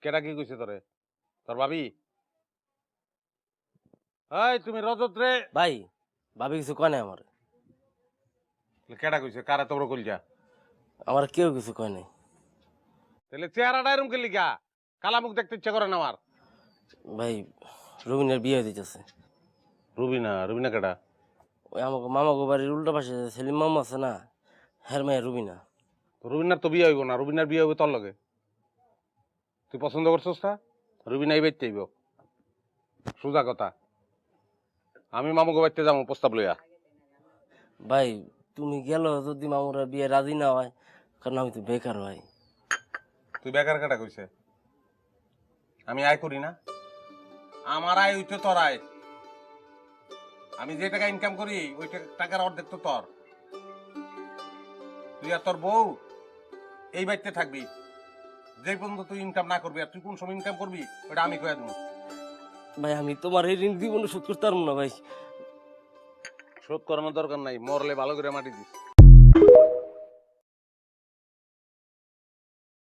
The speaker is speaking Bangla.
কেডা কি কইছে তোরে? তোর ভাবি? এই তুমি রজত রে। ভাই ভাবি কিছু কয় নাই আমার। কেডা কইছে? কারা তোর কইলজা? আমার কেউ কিছু কয় নাই। তাহলে চেহারাটা এরম কে লিগা? কালা মুখ দেখতে ইচ্ছা করে না আমার। ভাই রবিনের বিয়ে দিতেছে। রুবিনা? রুবিনা কেডা? ওই আমাকে মামাকে বাড়ির উল্টা পাশে সেলিম মামা আছে না, হ্যার মায়ের রুবিনা। রুবিনার তো বিয়ে হইব না, রুবিনার বিয়ে হইব তোর লগে। তুই পছন্দ করছস না? রুবিনা এই বাইতে আইব। সোজা কথা। আমি মামুকে বাইতে যাবো প্রস্তাব লইয়া। ভাই তুমি গেল যদি মামুরা বিয়ে রাজি না হয়, কারণ আমি তো বেকার ভাই। তুই বেকার কেডা কইছে? আমি আয় করি না? আমার আয় হইতে তোর আয়। আমি যে টাকা ইনকাম করি ওই টাকার অর্ধেক তো তোর। তুই আর তোর বউ এই বাড়িতে থাকবি যে পর্যন্ত তুই ইনকাম না করবি। আর তুই কোন সময় ইনকাম করবি ওটা আমি কয়ে দেবো। ভাই আমি তোমার এই ঋণ জীবনে শোধ করতে পারবো না ভাই। শোধ করানোর দরকার নাই, মরলে ভালো করে মাটি দিস।